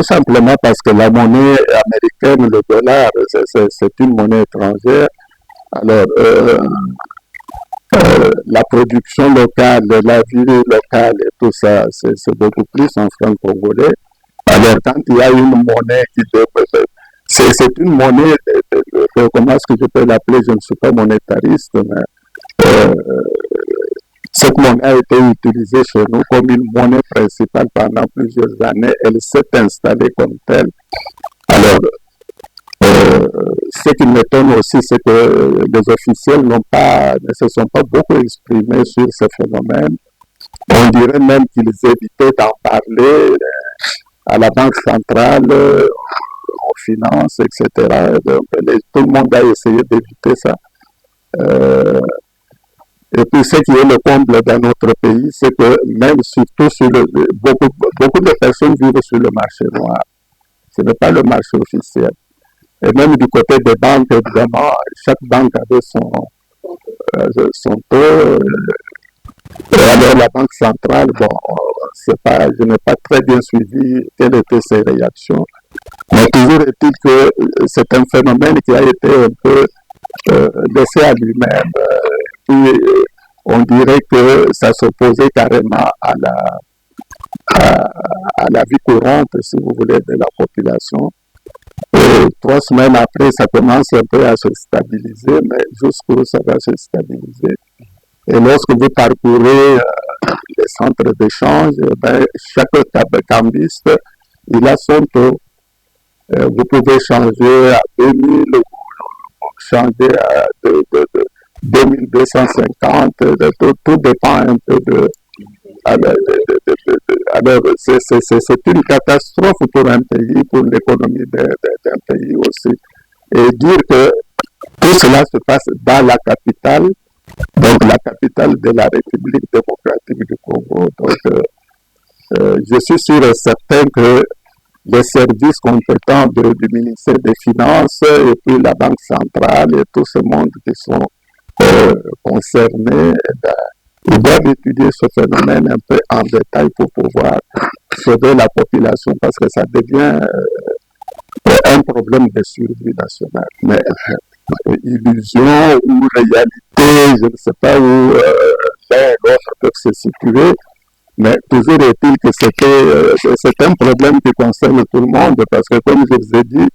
simplement parce que la monnaie américaine, le dollar, c'est une monnaie étrangère. Alors, la production locale, la vie locale et tout ça, c'est beaucoup plus en francs congolais. Alors, quand il y a une monnaie qui c'est une monnaie, comment est-ce que je peux l'appeler? Je ne suis pas monétariste, mais cette monnaie a été utilisée chez nous comme une monnaie principale pendant plusieurs années. Elle s'est installée comme telle. Alors, ce qui m'étonne aussi, c'est que les officiels ne se sont pas beaucoup exprimés sur ce phénomène. On dirait même qu'ils évitaient d'en parler à la Banque centrale, aux finances, etc. Donc, tout le monde a essayé d'éviter ça. Et puis, ce qui est le comble dans notre pays, c'est que même surtout beaucoup de personnes vivent sur le marché noir. Ce n'est pas le marché officiel. Et même du côté des banques, évidemment, chaque banque avait son taux. Et alors la Banque centrale, bon, je n'ai pas très bien suivi quelles étaient ses réactions. Mais toujours est-il que c'est un phénomène qui a été un peu laissé à lui-même. Puis on dirait que ça s'opposait carrément à la vie courante, si vous voulez, de la population. Et 3 semaines après, ça commence un peu à se stabiliser, mais jusqu'où ça va se stabiliser. Et lorsque vous parcourez les centres d'échange, chaque cambiste, il a son taux. Vous pouvez changer à 2000 ou changer à 2250, tout dépend un peu de... Alors, c'est une catastrophe pour un pays, pour l'économie d'un pays aussi. Et dire que tout cela se passe dans la capitale, donc la capitale de la République démocratique du Congo. Donc, je suis sûr et certain que les services compétents du ministère des Finances et puis la Banque centrale et tout ce monde qui sont concernés, ils doivent étudier ce phénomène un peu en détail pour pouvoir sauver la population parce que ça devient un problème de survie nationale. Mais illusion ou réalité, je ne sais pas où l'un et l'autre peuvent se situer, mais toujours est-il que c'est un problème qui concerne tout le monde parce que comme je vous ai dit,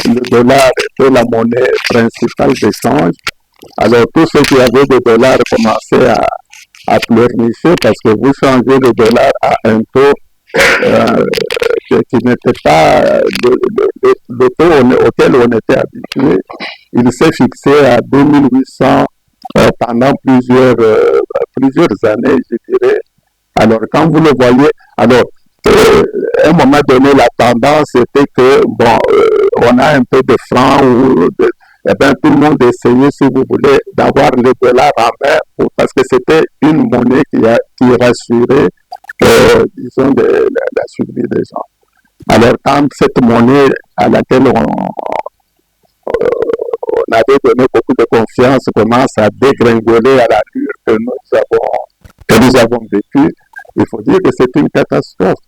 le dollar était la monnaie principale d'échange. Alors tous ceux qui avaient des dollars commençaient à pleurnicher parce que vous changez le dollar à un taux qui n'était pas le taux auquel on était habitué. Il s'est fixé à 2800 pendant plusieurs années, je dirais. Alors, quand vous le voyez, alors, à un moment donné, la tendance était que, bon, on a un peu de francs, eh bien, tout le monde essayait, si vous voulez, d'avoir le dollar en main, parce que c'était une monnaie qui rassurait, disons, la survie des gens. Alors, quand cette monnaie à laquelle on avait donné beaucoup de confiance commence à dégringoler à l'allure que nous avons vécu, il faut dire que c'est une catastrophe.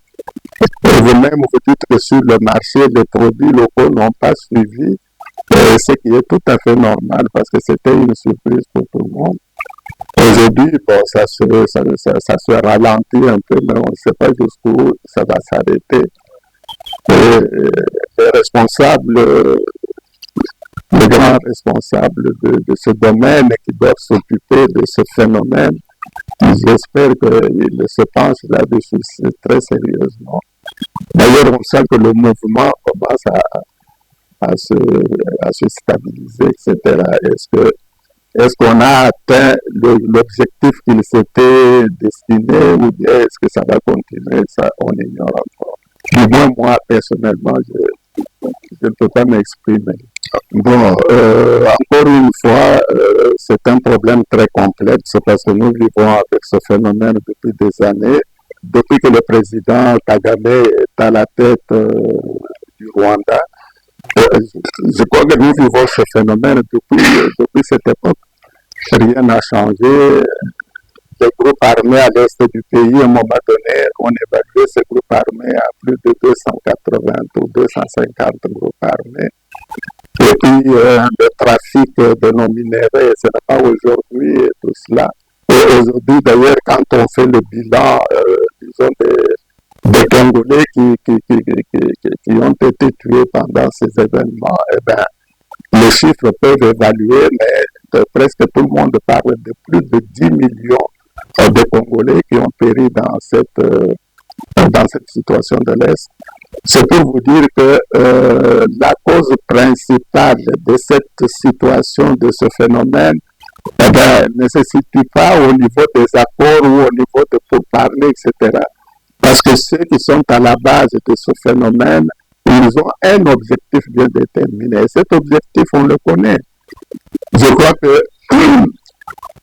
Et vous-même, vous dites que sur le marché, les produits locaux n'ont pas suivi, ce qui est tout à fait normal parce que c'était une surprise pour tout le monde. Aujourd'hui, bon, ça se ralentit un peu, mais on ne sait pas jusqu'où ça va s'arrêter. Les responsables, les grands responsables de ce domaine qui doivent s'occuper de ce phénomène, j'espère qu'ils se penchent là-dessus très sérieusement. D'ailleurs, on sent que le mouvement commence à se stabiliser, etc. Est-ce qu'on a atteint l'objectif qu'il s'était destiné ou bien est-ce que ça va continuer? Ça, on ignore encore. Du moins, moi, personnellement, je ne peux pas m'exprimer. Bon, encore une fois, c'est un problème très complexe parce que nous vivons avec ce phénomène depuis des années. Depuis que le président Kagame est à la tête du Rwanda, je crois que nous vivons ce phénomène depuis cette époque. Rien n'a changé. des groupes armés à l'est du pays. À un moment donné, on évaluait ces groupes armés à plus de 280 ou 250 groupes armés. Et puis, le trafic de nos minerais, ce n'est pas aujourd'hui tout cela. Et aujourd'hui, d'ailleurs, quand on fait le bilan, disons, des Congolais qui ont été tués pendant ces événements, eh bien, les chiffres peuvent évaluer, mais presque tout le monde parle de plus de 10 millions de Congolais qui ont péri dans cette situation de l'Est. C'est pour vous dire que la cause principale de cette situation, de ce phénomène, eh bien, ne se situe pas au niveau des accords ou au niveau de pourparlers, etc. Parce que ceux qui sont à la base de ce phénomène, ils ont un objectif bien déterminé. Et cet objectif, on le connaît. Je crois que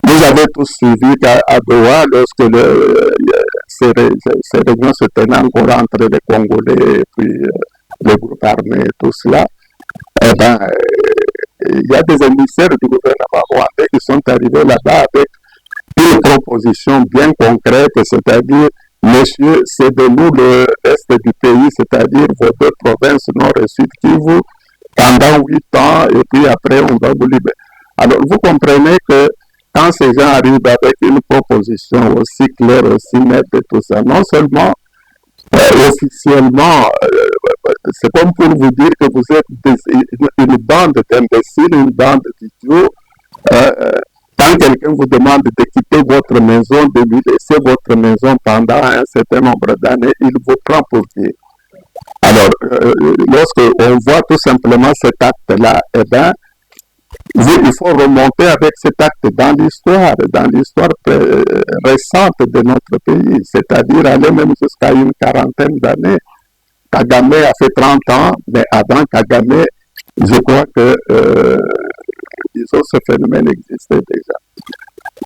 vous avez tous suivi qu'à Doha, lorsque ces réunions se tenaient encore entre les Congolais et puis les groupes armés et tout cela, eh ben, il y a des émissaires du gouvernement rwandais qui sont arrivés là-bas avec une proposition bien concrète, c'est-à-dire, monsieur, cédez-nous l'est du pays, c'est-à-dire vos deux provinces nord et sud Kivu, pendant 8 ans, et puis après, on va vous libérer. Alors, vous comprenez que quand ces gens arrivent avec une proposition aussi claire, aussi nette et tout ça, non seulement officiellement, c'est comme pour vous dire que vous êtes une bande d'imbéciles, une bande d'idiots. Quand quelqu'un vous demande de quitter votre maison, de lui laisser votre maison pendant un certain nombre d'années, il vous prend pour qui? Alors, lorsqu'on voit tout simplement cet acte-là, eh bien, il faut remonter avec cet acte dans l'histoire récente de notre pays, c'est-à-dire aller même jusqu'à une quarantaine d'années. Kagame a fait 30 ans, mais avant Kagame, je crois que disons, ce phénomène existait déjà.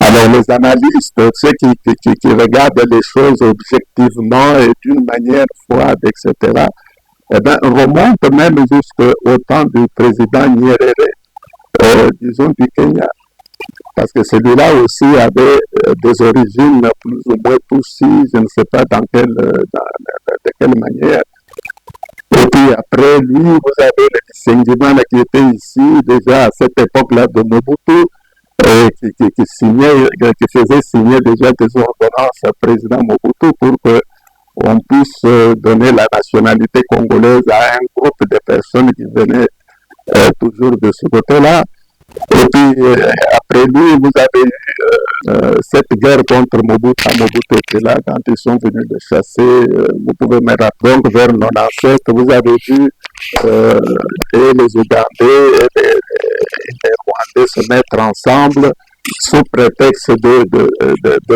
Alors les analystes, ceux qui regardent les choses objectivement et d'une manière froide, etc., eh bien, remontent même jusqu'au temps du président Nyerere, disons du Kenya, parce que celui-là aussi avait des origines plus ou moins Tutsi, je ne sais pas de quelle manière. Et puis après lui, vous avez le Nsengimana qui était ici déjà à cette époque-là de Mobutu, qui faisait signer déjà des ordonnances au président Mobutu pour qu'on puisse donner la nationalité congolaise à un groupe de personnes qui venaient toujours de ce côté-là. Et puis après lui, vous avez eu cette guerre contre Mobutu. Mobutu était là quand ils sont venus le chasser. Vous pouvez me rappeler, donc vers 97, vous avez vu et les Ougandais et les Rwandais se mettre ensemble sous prétexte de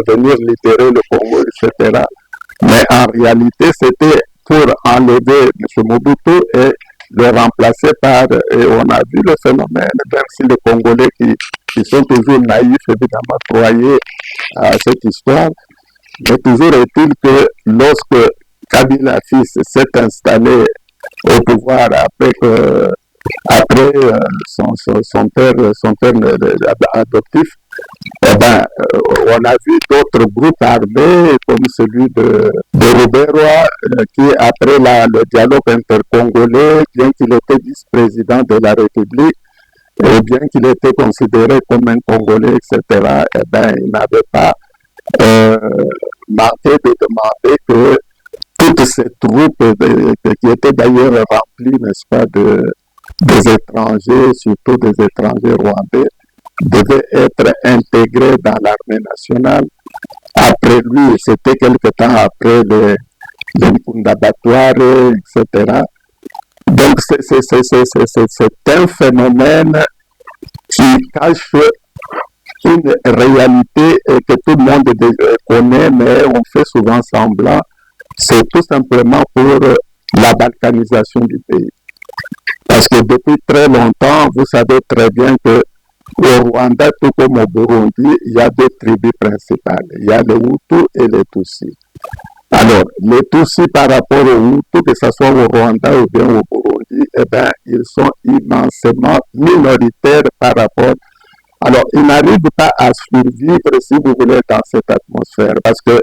venir libérer le Congo, etc. Mais en réalité, c'était pour enlever M. Mobutu et le remplacer par, et on a vu le phénomène, même si les Congolais qui sont toujours naïfs, évidemment, croyaient à cette histoire, mais toujours est-il que lorsque Kabila fils s'est installé au pouvoir après son père adoptif, eh ben, on a vu d'autres groupes armés comme celui de Ruberwa qui, après le dialogue intercongolais, bien qu'il était vice-président de la République, et bien qu'il était considéré comme un Congolais, etc., eh ben, il n'avait pas manqué de demander que toutes ces troupes, qui étaient d'ailleurs remplies, n'est-ce pas, des étrangers, surtout des étrangers rwandais, devaient être intégrés dans l'armée nationale. Après lui, c'était quelque temps après les Nkunda-Batware, etc. Donc c'est un phénomène qui cache une réalité que tout le monde connaît, mais on fait souvent semblant. C'est tout simplement pour la balkanisation du pays. Parce que depuis très longtemps, vous savez très bien que au Rwanda, tout comme au Burundi, il y a deux tribus principales. Il y a les Hutus et les Tutsis. Alors, les Tutsis par rapport aux Hutus, que ce soit au Rwanda ou bien au Burundi, eh bien, ils sont immensément minoritaires par rapport Alors, ils n'arrivent pas à survivre, si vous voulez, dans cette atmosphère, parce que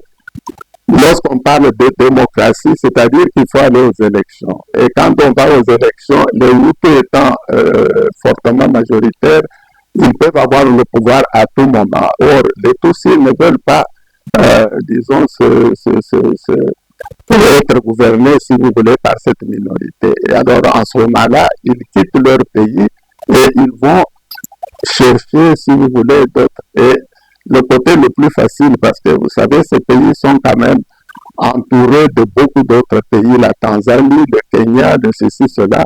lorsqu'on parle de démocratie, c'est-à-dire qu'il faut aller aux élections. Et quand on va aux élections, les Hutus étant fortement majoritaires, ils peuvent avoir le pouvoir à tout moment. Or, les Tutsis ne veulent pas, disons, être gouvernés, si vous voulez, par cette minorité. Et alors, en ce moment-là, ils quittent leur pays et ils vont chercher, si vous voulez, d'autres. Et le côté le plus facile, parce que vous savez, ces pays sont quand même entourés de beaucoup d'autres pays, la Tanzanie, le Kenya, de ceci, cela.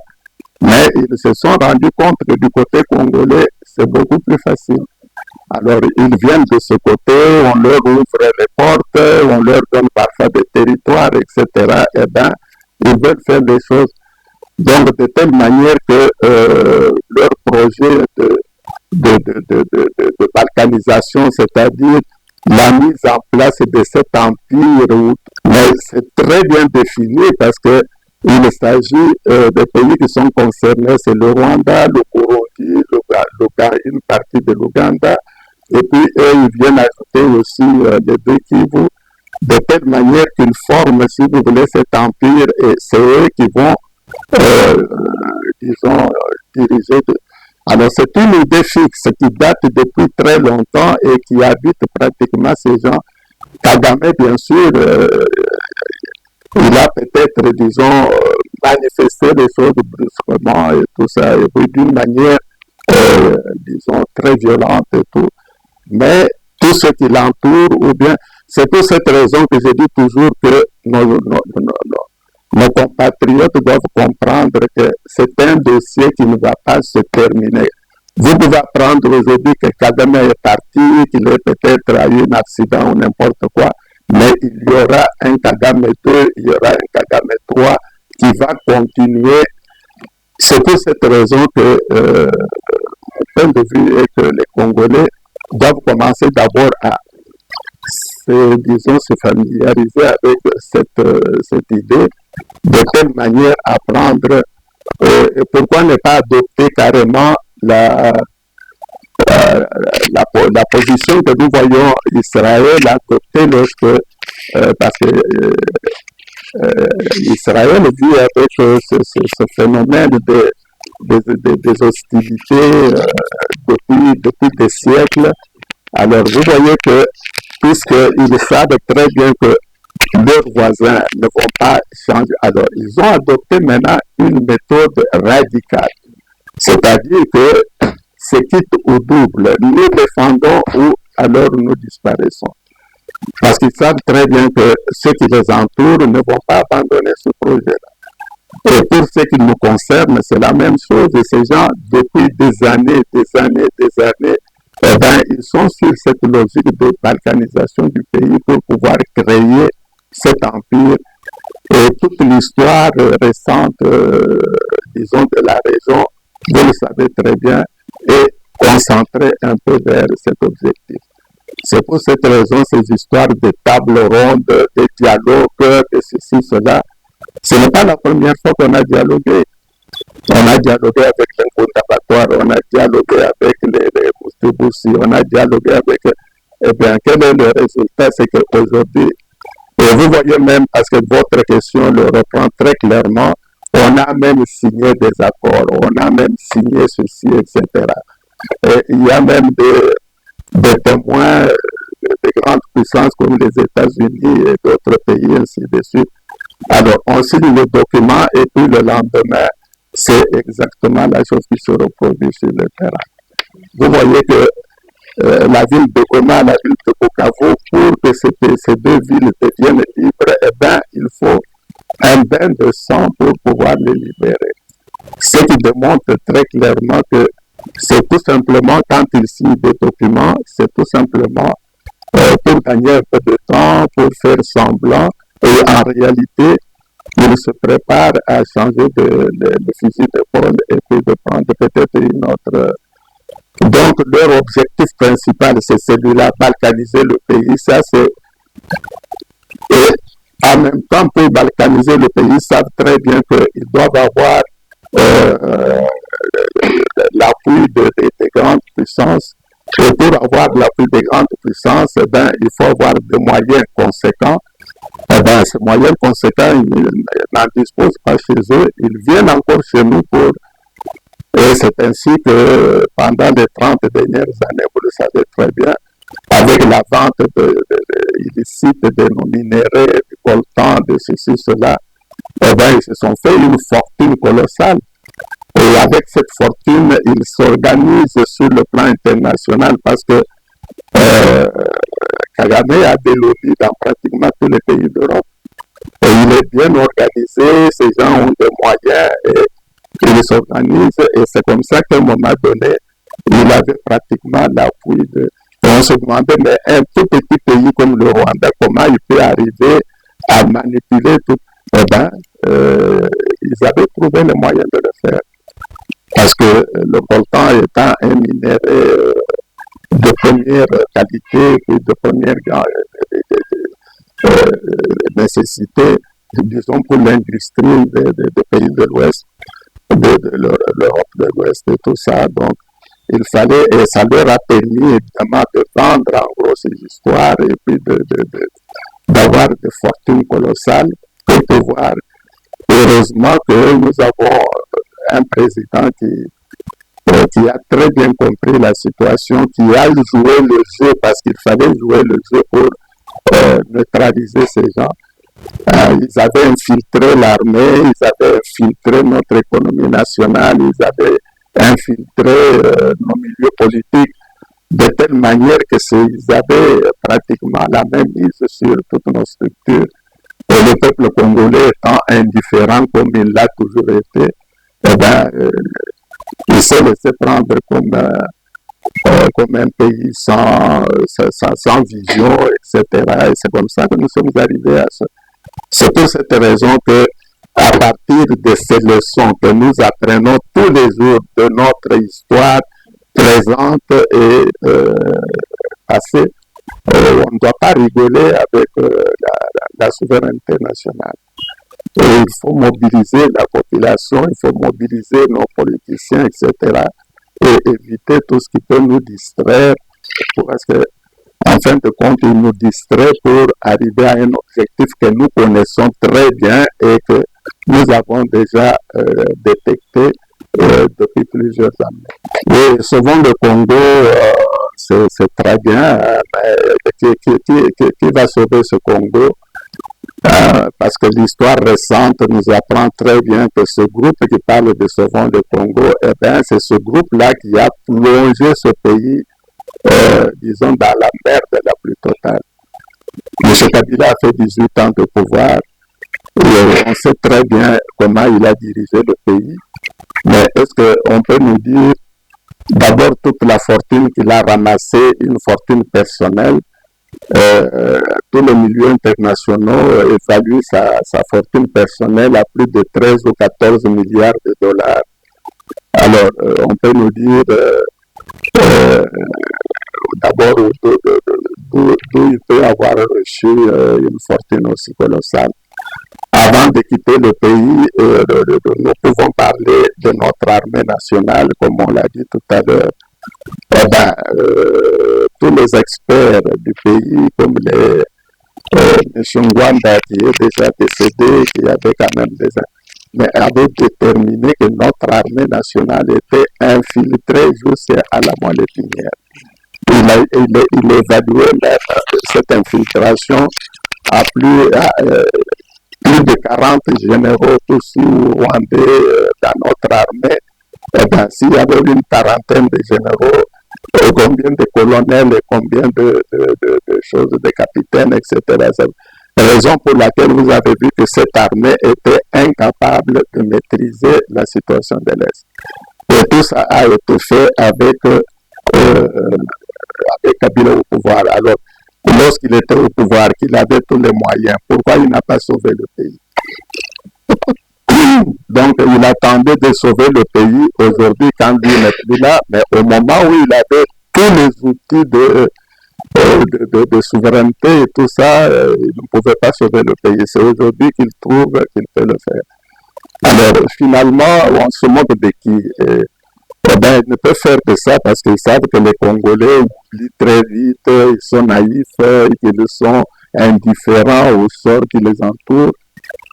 Mais ils se sont rendus compte que du côté congolais, c'est beaucoup plus facile. Alors, ils viennent de ce côté, on leur ouvre les portes, on leur donne parfois des territoires, etc. Eh bien, ils veulent faire des choses donc de telle manière que leur projet de balkanisation, c'est-à-dire la mise en place de cet empire, mais c'est très bien défini parce que il s'agit des pays qui sont concernés, c'est le Rwanda, le Burundi, une partie de l'Ouganda, et puis eux, ils viennent ajouter aussi les deux Kivu, de telle manière qu'ils forment, si vous voulez, cet empire, et c'est eux qui vont, disons, diriger. Alors c'est une idée fixe qui date depuis très longtemps et qui habite pratiquement ces gens. Kagame, bien sûr, il a peut-être, disons, manifesté les choses brusquement et tout ça, et puis d'une manière, disons, très violente et tout. Mais tout ce qui l'entoure, ou bien, c'est pour cette raison que je dis toujours que nos compatriotes doivent comprendre que c'est un dossier qui ne va pas se terminer. Vous pouvez apprendre aujourd'hui que Kagame est parti, qu'il est peut-être eu un accident ou n'importe quoi, mais il y aura un Kagame 2, il y aura un Kagame 3 qui va continuer. C'est pour cette raison que mon point de vue est que les Congolais doivent commencer d'abord à se familiariser avec cette idée, de telle manière à prendre, pourquoi ne pas adopter carrément la position que nous voyons Israël adopter lorsque, parce que Israël vit avec ce phénomène des hostilités depuis des siècles. Alors vous voyez que, puisqu'ils savent très bien que leurs voisins ne vont pas changer, alors ils ont adopté maintenant une méthode radicale. C'est-à-dire que c'est quitte au double. Nous défendons ou alors nous disparaissons. Parce qu'ils savent très bien que ceux qui les entourent ne vont pas abandonner ce projet-là. Et pour ce qui nous concerne, c'est la même chose. Et ces gens, depuis des années, eh bien, ils sont sur cette logique de balkanisation du pays pour pouvoir créer cet empire. Et toute l'histoire récente, disons, de la région, vous le savez très bien, est concentrée un peu vers cet objectif. C'est pour cette raison, ces histoires de tables rondes, de dialogues, de ceci, cela, ce n'est pas la première fois qu'on a dialogué. On a dialogué avec les Kontabatoire, on a dialogué avec les Bousteboussi, on a dialogué avec... Eh bien, quel est le résultat? C'est qu'aujourd'hui, et vous voyez même, parce que votre question le reprend très clairement, on a même signé des accords, on a même signé ceci, etc. Et il y a même des témoins de grandes puissances comme les États-Unis et d'autres pays, ainsi de suite. Alors, on signe le document et puis le lendemain, c'est exactement la chose qui se reproduit sur le terrain. Vous voyez que la ville de Goma, la ville de Bukavu, pour que ces deux villes deviennent libres, eh bien, il faut un bain de sang pour pouvoir les libérer. Ce qui démontre très clairement que c'est tout simplement, quand ils signent des documents, c'est tout simplement pour gagner un peu de temps, pour faire semblant, et en réalité, ils se préparent à changer de fusil d'épaule et puis de prendre peut-être une autre. Donc, leur objectif principal, c'est celui-là, balkaniser le pays. Ça, c'est... Et en même temps, pour balkaniser le pays, ils savent très bien qu'ils doivent avoir l'appui des grandes puissances Et pour avoir la plus grande puissance, eh ben, il faut avoir des moyens conséquents. Eh ben, ces moyens conséquents, ils n'en disposent pas chez eux. Ils viennent encore chez nous pour... Et c'est ainsi que pendant les 30 dernières années, vous le savez très bien, avec la vente illicite de nos minéraux, du coltan, de ceci, cela, eh ben, ils se sont fait une fortune colossale. Et avec cette fortune, ils s'organisent sur le plan international parce que Kagame a des lobbies dans pratiquement tous les pays d'Europe. Et il est bien organisé, ces gens ont des moyens et ils s'organisent. Et c'est comme ça qu'à un moment donné, il avait pratiquement l'appui de... Et on se demandait, mais un tout petit pays comme le Rwanda, comment il peut arriver à manipuler tout? Eh bien, ils avaient trouvé le moyen de le faire. Parce que le coltan étant un minerai de première qualité et de première nécessité, disons pour l'industrie des pays de l'Ouest, de l'Europe de l'Ouest et tout ça. Donc, il fallait, et ça leur a permis évidemment de vendre en gros ces histoires et puis d'avoir des fortunes colossales pour pouvoir. Heureusement que nous avons un président qui a très bien compris la situation, qui a joué le jeu parce qu'il fallait jouer le jeu pour neutraliser ces gens. Ils avaient infiltré l'armée, ils avaient infiltré notre économie nationale, ils avaient infiltré nos milieux politiques de telle manière que ils avaient pratiquement la même mise sur toutes nos structures. Et le peuple congolais étant indifférent comme il l'a toujours été, eh ben, il s'est laissé prendre comme un pays sans vision, etc. Et c'est comme ça que nous sommes arrivés à ça. C'est pour cette raison que, à partir de ces leçons que nous apprenons tous les jours de notre histoire présente et passée, on ne doit pas rigoler avec la souveraineté nationale. Et il faut mobiliser la population, il faut mobiliser nos politiciens, etc. Et éviter tout ce qui peut nous distraire, parce que, en fin de compte, ils nous distraient pour arriver à un objectif que nous connaissons très bien et que nous avons déjà détecté depuis plusieurs années. Et souvent le Congo, c'est très bien, mais qui va sauver ce Congo? Parce que l'histoire récente nous apprend très bien que ce groupe qui parle de Sauvons le Congo, eh bien, c'est ce groupe-là qui a plongé ce pays, disons, dans la merde la plus totale. M. Kabila a fait 18 ans de pouvoir, et on sait très bien comment il a dirigé le pays, mais est-ce qu'on peut nous dire d'abord toute la fortune qu'il a ramassée, une fortune personnelle? Tous les milieux internationaux évaluent sa fortune personnelle à plus de 13 ou 14 milliards de dollars. Alors, on peut nous dire d'abord d'où il peut avoir reçu une fortune aussi colossale. Avant de quitter le pays, nous pouvons parler de notre armée nationale, comme on l'a dit tout à l'heure. Eh ben, tous les experts du pays, comme M. Ngwanda, qui est déjà décédé, qui avait quand même mais avait déterminé que notre armée nationale était infiltrée jusqu'à la moelle épinière. Il évaluait cette infiltration à plus de 40 généraux aussi rwandais dans notre armée. Eh bien, s'il y avait une quarantaine de généraux, combien de colonels et combien de choses, de capitaines, etc. C'est la raison pour laquelle vous avez vu que cette armée était incapable de maîtriser la situation de l'Est. Et tout ça a été fait avec Kabila au pouvoir. Alors, lorsqu'il était au pouvoir, qu'il avait tous les moyens, pourquoi il n'a pas sauvé le pays? Donc, il attendait de sauver le pays aujourd'hui quand lui n'est plus là, mais au moment où il avait tous les outils de souveraineté et tout ça, il ne pouvait pas sauver le pays. C'est aujourd'hui qu'il trouve qu'il peut le faire. Alors, finalement, on se moque de qui? eh ben, ils ne peuvent faire que ça parce qu'ils savent que les Congolais oublient très vite, ils sont naïfs, ils sont indifférents au sort qui les entoure.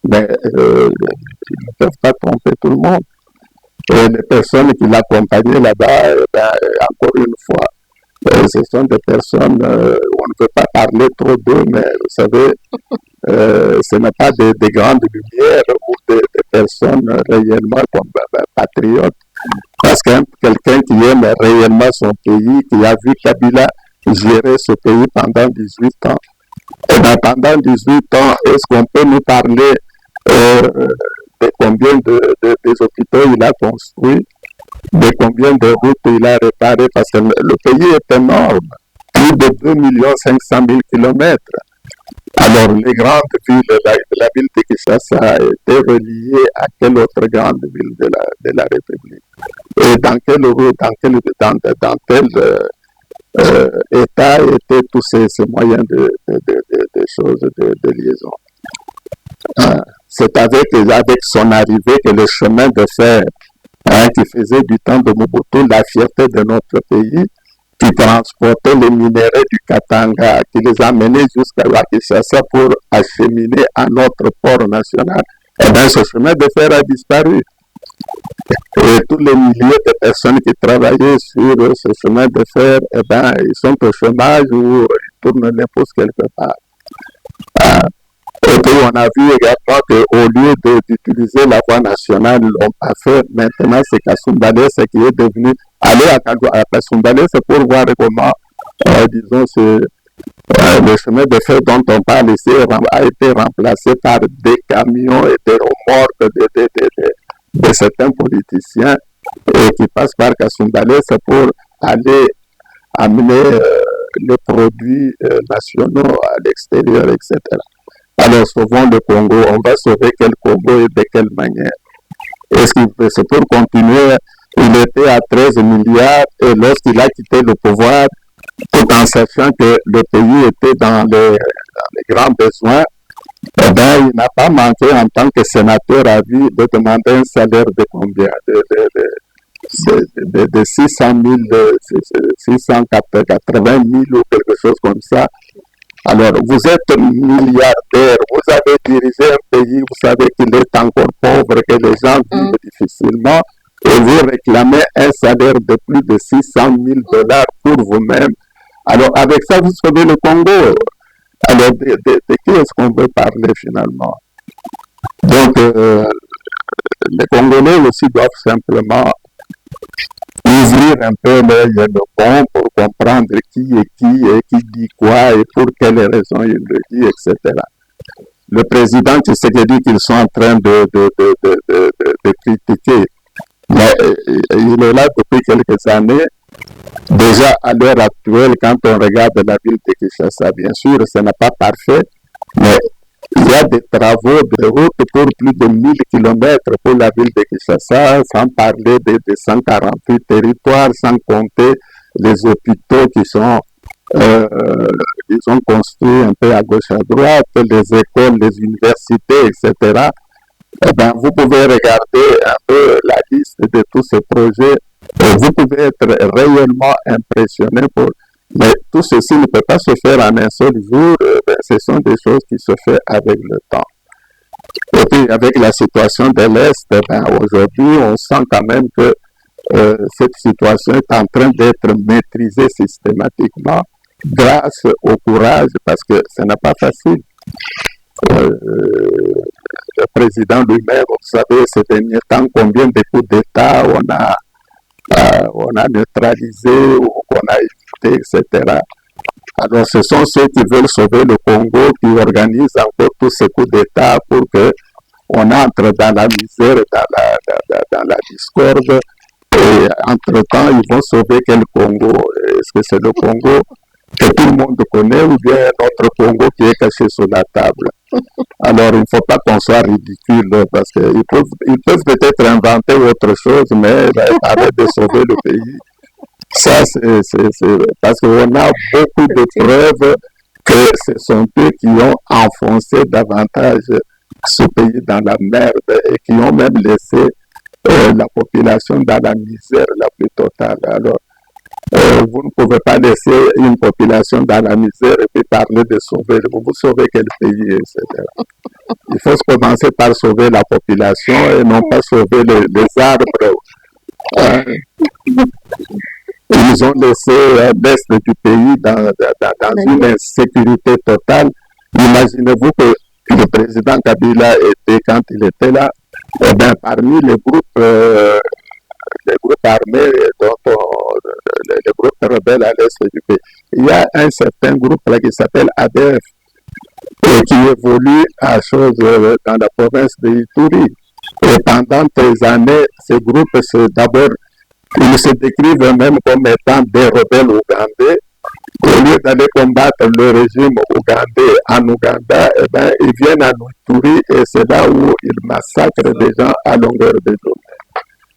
Mais ils ne peuvent pas tromper tout le monde. Et les personnes qui l'accompagnaient là-bas, eh ben, encore une fois, ce sont des personnes, on ne peut pas parler trop d'eux, mais vous savez, ce n'est pas des grandes lumières ou des personnes réellement comme patriotes. Parce que quelqu'un qui aime réellement son pays, qui a vu Kabila gérer ce pays pendant 18 ans, et bien pendant 18 ans, est-ce qu'on peut nous parler de combien des hôpitaux il a construit, de combien de routes il a réparé, parce que le pays est énorme, plus de 2,5 millions de kilomètres. Alors, les grandes villes, la ville de Kinshasa était reliée à quelle autre grande ville de la République? Et dans quel état étaient tous ces moyens de choses, de liaison? C'est avec son arrivée que le chemin de fer qui faisait du temps de Mobutu la fierté de notre pays, qui transportait les minéraux du Katanga, qui les amenait jusqu'à la Kinshasa pour acheminer à notre port national, eh bien, ce chemin de fer a disparu. Et tous les milliers de personnes qui travaillaient sur ce chemin de fer, eh bien, ils sont au chômage ou ils tournent l'impôt quelque part. Et puis on a vu également qu'au lieu d'utiliser la voie nationale, ils l'ont pas fait. Maintenant, c'est Kasumbalès qui est devenu aller à Kasumbalès pour voir comment, disons, le chemin de fer dont on parle ici a été remplacé par des camions et des remorques de certains politiciens qui passent par Kasumbalès pour aller amener les produits nationaux à l'extérieur, etc. Alors, sauvons le Congo. On va sauver quel Congo et de quelle manière? Est-ce que c'est pour continuer? Il était à 13 milliards et lorsqu'il a quitté le pouvoir, tout en sachant que le pays était dans les grands besoins, eh bien, il n'a pas manqué en tant que sénateur à vie de demander un salaire de combien? De 600 000, 680 000 ou quelque chose comme ça. Alors, vous êtes milliardaire, vous avez dirigé un pays, vous savez qu'il est encore pauvre, que les gens vivent difficilement, et vous réclamez un salaire de plus de 600 000 $ pour vous-même. Alors, avec ça, vous sauvez le Congo. Alors, de qui est-ce qu'on veut parler finalement? Donc, les Congolais aussi doivent simplement ouvrir un peu l'œil et le bon pour comprendre qui est qui et qui dit quoi et pour quelles raisons il le dit, etc. Le président Tshisekedi qu'ils sont en train de critiquer, mais il est là depuis quelques années. Déjà à l'heure actuelle, quand on regarde la ville de Kinshasa, bien sûr, ce n'est pas parfait, mais il y a des travaux de route pour plus de 1000 km pour la ville de Kinshasa, sans parler des 148 territoires, sans compter les hôpitaux qui sont construits un peu à gauche à droite, les écoles, les universités, etc. Eh bien, vous pouvez regarder un peu la liste de tous ces projets et vous pouvez être réellement impressionné mais tout ceci ne peut pas se faire en un seul jour, ce sont des choses qui se font avec le temps. Et puis avec la situation de l'Est, aujourd'hui on sent quand même que cette situation est en train d'être maîtrisée systématiquement grâce au courage, parce que ce n'est pas facile. Le président lui-même, vous savez, ces derniers temps, combien de coups d'État on a neutralisé ou qu'on a évité, etc. Alors, ce sont ceux qui veulent sauver le Congo qui organisent encore tous ces coups d'État pour qu'on entre dans la misère, dans la discorde. Et entre-temps, ils vont sauver quel Congo? Est-ce que c'est le Congo que tout le monde connaît ou bien notre Congo qui est caché sous la table? Alors, il ne faut pas qu'on soit ridicule parce qu'ils peuvent peut-être inventer autre chose, mais arrête de sauver le pays. Ça, c'est parce qu'on a beaucoup de preuves que ce sont eux qui ont enfoncé davantage ce pays dans la merde et qui ont même laissé la population dans la misère la plus totale. Alors, vous ne pouvez pas laisser une population dans la misère et puis parler de sauver. Vous sauvez quel pays, etc. Il faut commencer par sauver la population et non pas sauver les arbres. Ils ont laissé l'est du pays dans une insécurité totale. Imaginez-vous que le président Kabila était, quand il était là, eh bien, parmi les groupes armés, les groupes rebelles à l'est du pays, il y a un certain groupe là qui s'appelle ADF, qui évolue à chose dans la province de Ituri. Et pendant des années, ces groupes, d'abord, ils se décrivent eux-mêmes comme étant des rebelles ougandais. Au lieu d'aller combattre le régime ougandais en Ouganda, eh ben, ils viennent à Ituri et c'est là où ils massacrent des gens à longueur de journée.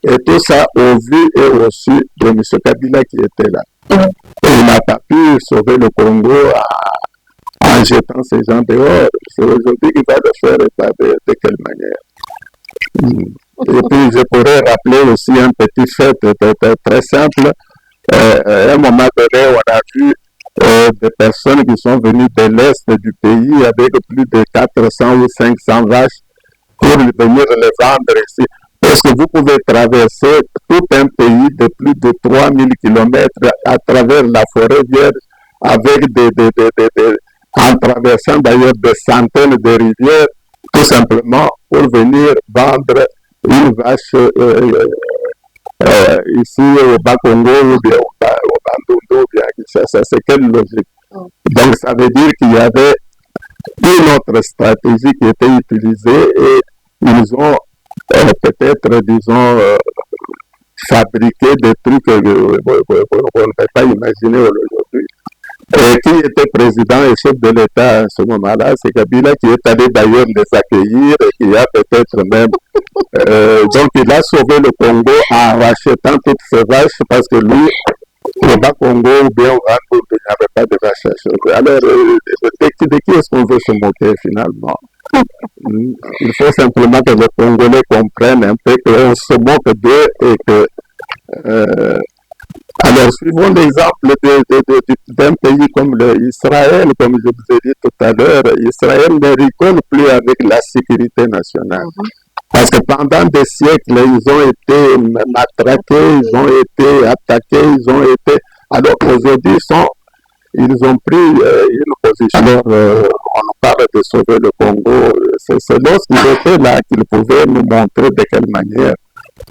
Et tout ça au vu et au su de M. Kabila qui était là. Et il n'a pas pu sauver le Congo en jetant ces gens dehors. C'est aujourd'hui qu'il va le faire, de quelle manière. Et puis je pourrais rappeler aussi un petit fait très simple. À un moment donné, on a vu des personnes qui sont venues de l'est du pays avec plus de 400 ou 500 vaches pour venir les vendre ici. Parce que vous pouvez traverser tout un pays de plus de 3000 km à travers la forêt vierge avec en traversant d'ailleurs des centaines de rivières, tout simplement pour venir vendre une vache ici au Bas-Congo ou bien au Bandundu, bien ça c'est quelle logique? Donc ça veut dire qu'il y avait une autre stratégie qui était utilisée et ils ont peut-être, disons, fabriqué des trucs qu'on ne peut pas imaginer aujourd'hui. Qui était président et chef de l'État à ce moment-là, c'est Kabila qui est allé d'ailleurs les accueillir et qui a peut-être même... donc il a sauvé le Congo en rachetant toutes ces vaches parce que lui, au Bas-Congo ou bien au Rwanda, il n'y avait pas de vaches à chauffer. Alors, de qui est-ce qu'on veut se moquer finalement? Il faut simplement que les Congolais comprennent un peu qu'on se moque d'eux et que... alors, suivons l'exemple d'un pays comme Israël, comme je vous ai dit tout à l'heure. Israël ne rigole plus avec la sécurité nationale. Parce que pendant des siècles, ils ont été matraqués, ils ont été attaqués, ils ont été... Alors aujourd'hui, ils ont pris une position. Alors, on parle de sauver le Congo. C'est lorsqu'ils étaient là qu'ils pouvaient nous montrer de quelle manière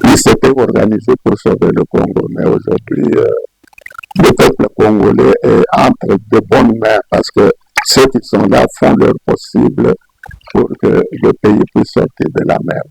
ils s'étaient organisés pour sauver le Congo. Mais aujourd'hui, le peuple congolais est entre de bonnes mains parce que ceux qui sont là font leur possible pour que le pays puisse sortir de la merde.